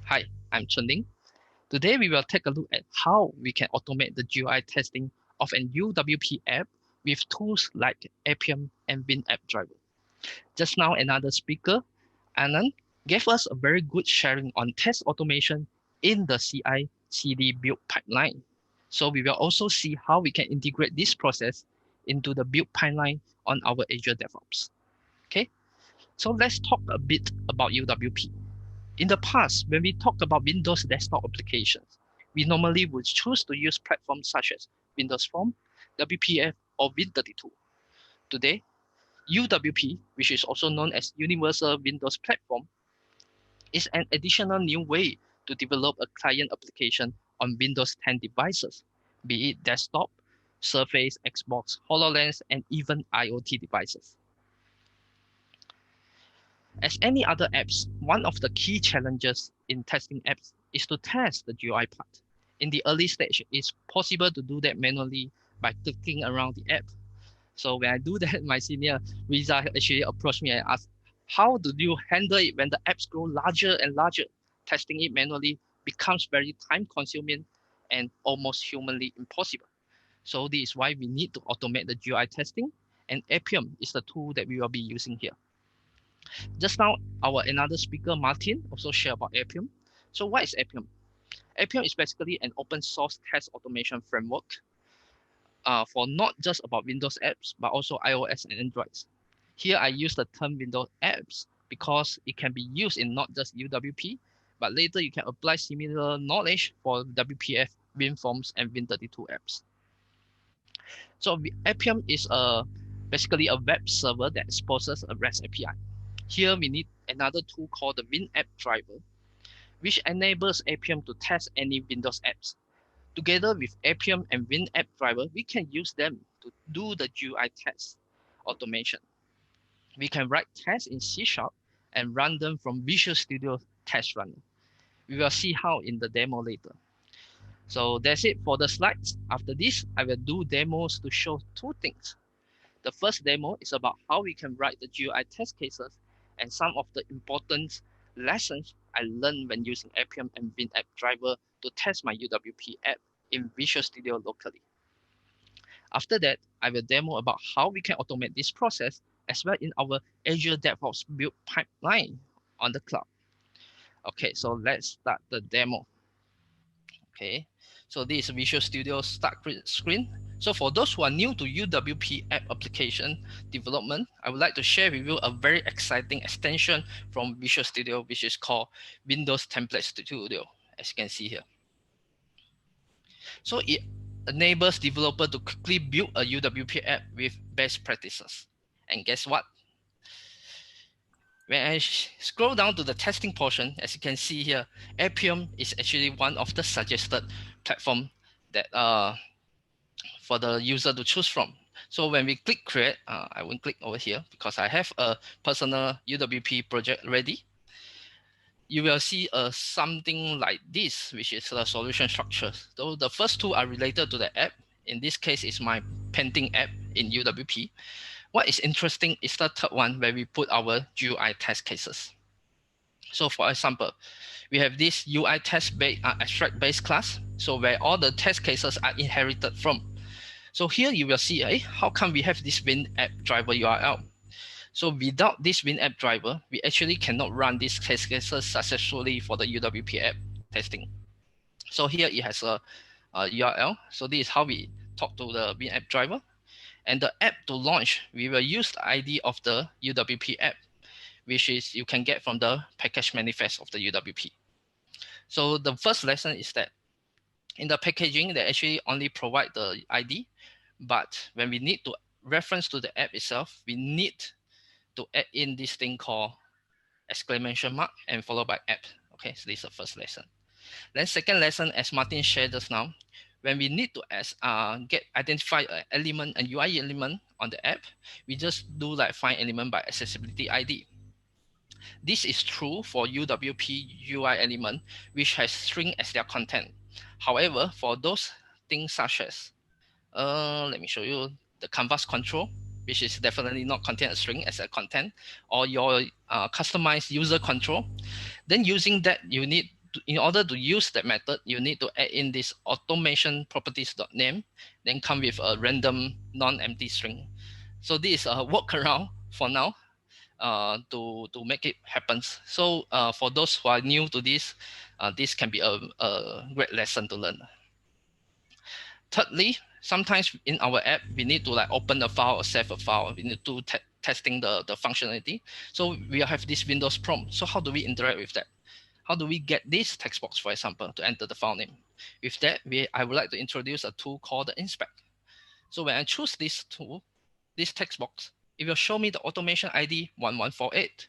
Hi, I'm Chun. Today we will take a look at how we can automate the GUI testing of an UWP app with tools like Appium and MinAppDriver. Just now another speaker, Anand, gave us a very good sharing on test automation in the CI/CD build pipeline. So we will also see how we can integrate this process into the build pipeline on our Azure DevOps. Okay, so let's talk a bit about UWP. In the past, when we talk about Windows desktop applications, we normally would choose to use platforms such as Windows Phone, WPF, or Win32. Today, UWP, which is also known as Universal Windows Platform, is an additional new way to develop a client application on Windows 10 devices, be it desktop, Surface, Xbox, HoloLens, and even IoT devices. As any other apps, one of the key challenges in testing apps is to test the GUI part. In the early stage, it's possible to do that manually by clicking around the app. So when I do that, my senior Riza actually approached me and asked, how do you handle it when the apps grow larger and larger? Testing it manually becomes very time consuming and almost humanly impossible. So this is why we need to automate the GUI testing, and Appium is the tool that we will be using here. Just now, our another speaker, Martin, also shared about Appium. So what is Appium? Appium is basically an open source test automation framework for not just about Windows apps, but also iOS and Androids. Here I use the term Windows apps because it can be used in not just UWP, but later you can apply similar knowledge for WPF, WinForms, and Win32 apps. So Appium is basically a web server that exposes a REST API. Here we need another tool called the MinAppDriver, which enables Appium to test any Windows apps. Together with Appium and MinAppDriver, we can use them to do the GUI test automation. We can write tests in C# and run them from Visual Studio Test Runner. We will see how in the demo later. So that's it for the slides. After this, I will do demos to show two things. The first demo is about how we can write the GUI test cases and some of the important lessons I learned when using Appium and MinAppDriver to test my UWP app in Visual Studio locally. After that, I will demo about how we can automate this process as well in our Azure DevOps build pipeline on the cloud. Okay, so let's start the demo. Okay, so this is Visual Studio start screen. So for those who are new to UWP app application development, I would like to share with you a very exciting extension from Visual Studio, which is called Windows Template Studio, as you can see here. So it enables developer to quickly build a UWP app with best practices. And guess what? When I scroll down to the testing portion, as you can see here, Appium is actually one of the suggested platform that for the user to choose from. So when we click create, I won't click over here because I have a personal UWP project ready. You will see something like this, which is the solution structure. So the first two are related to the app. In this case, it's my painting app in UWP. What is interesting is the third one where we put our GUI test cases. So for example, we have this UI test abstract base class. So where all the test cases are inherited from. So here you will see, how come we have this MinAppDriver URL? So without this MinAppDriver, we actually cannot run these test cases successfully for the UWP app testing. So here it has a URL. So this is how we talk to the MinAppDriver. And the app to launch, we will use the ID of the UWP app, which is you can get from the package manifest of the UWP. So the first lesson is that in the packaging, they actually only provide the ID, but when we need to reference to the app itself, we need to add in this thing called exclamation mark and followed by app. Okay, so this is the first lesson. Then second lesson, as Martin shared just now, when we need to identify an element, a UI element on the app, we just do like find element by accessibility ID. This is true for UWP UI element, which has string as their content. However, for those things such as, let me show you the canvas control, which is definitely not contain a string as a content, or your customized user control, then using that, you need in order to use that method, you need to add in this automation properties.name, then come with a random non-empty string. So this is a workaround for now to make it happen. So for those who are new to this can be a great lesson to learn. Thirdly, sometimes in our app, we need to like open a file or save a file. We need to testing the functionality. So we have this Windows prompt. So how do we interact with that? How do we get this text box, for example, to enter the file name? With that, I would like to introduce a tool called the inspect. So when I choose this tool, this text box, it will show me the automation ID 1148.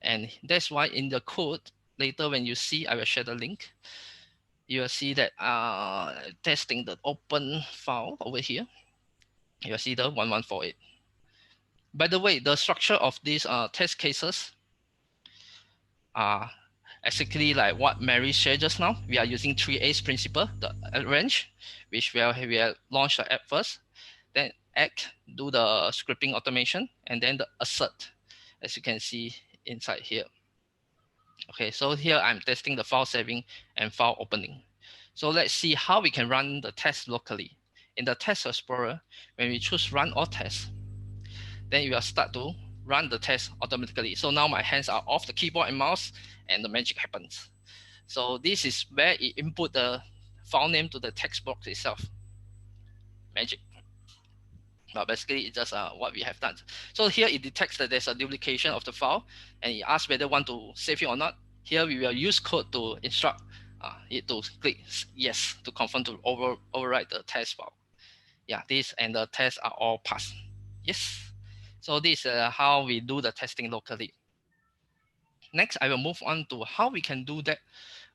And that's why in the code, later when you see, I will share the link, you will see that testing the open file over here, you will see the 1148. By the way, the structure of these test cases are exactly like what Mary shared just now. We are using 3A's principle, the arrange, which we will launch the app first, then act, do the scripting automation, and then the assert, as you can see inside here. Okay, so here I'm testing the file saving and file opening. So let's see how we can run the test locally. In the test explorer, when we choose run or test, then you will start to run the test automatically. So now my hands are off the keyboard and mouse and the magic happens. So this is where it input the file name to the text box itself. Magic. But basically it's just what we have done. So here it detects that there's a duplication of the file and it asks whether want to save it or not. Here we will use code to instruct it to click yes to confirm to overwrite the test file. Yeah, this and the tests are all passed. Yes. So this is how we do the testing locally. Next, I will move on to how we can do that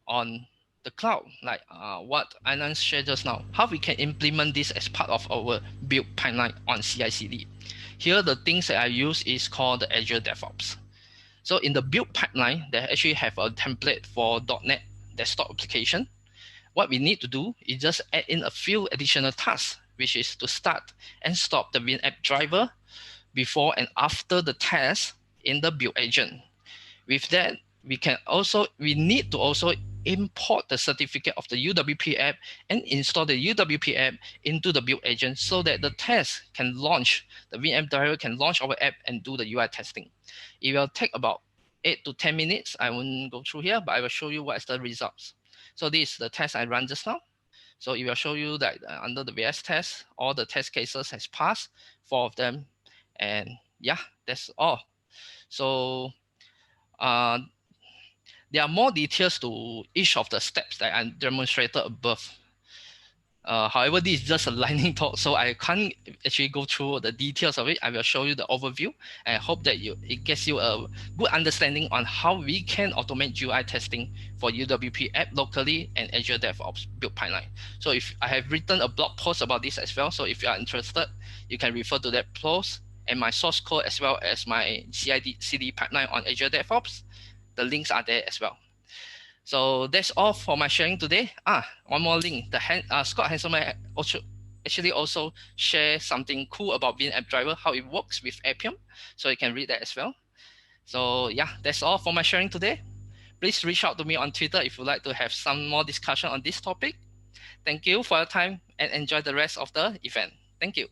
on the cloud, like what Anand shared just now, how we can implement this as part of our build pipeline on CI/CD. Here, the things that I use is called the Azure DevOps. So in the build pipeline, they actually have a template for .NET desktop application. What we need to do is just add in a few additional tasks, which is to start and stop the MinAppDriver before and after the test in the build agent. With that, we need to also import the certificate of the UWP app and install the UWP app into the build agent so that the test can launch, the MinAppDriver can launch our app and do the UI testing. It will take about 8 to 10 minutes. I won't go through here, but I will show you what is the results. So this is the test I ran just now. So it will show you that under the VS test, all the test cases has passed, 4 of them. And yeah, that's all. So there are more details to each of the steps that I demonstrated above. However, this is just a lightning talk, so I can't actually go through the details of it. I will show you the overview. I hope that it gets you a good understanding on how we can automate GUI testing for UWP app locally and Azure DevOps build pipeline. So if I have written a blog post about this as well, so if you are interested, you can refer to that post and my source code as well as my CI/CD pipeline on Azure DevOps. The links are there as well. So that's all for my sharing today. One more link. Scott Hanselman actually also share something cool about MinAppDriver, how it works with Appium. So you can read that as well. So yeah, that's all for my sharing today. Please reach out to me on Twitter if you'd like to have some more discussion on this topic. Thank you for your time and enjoy the rest of the event. Thank you.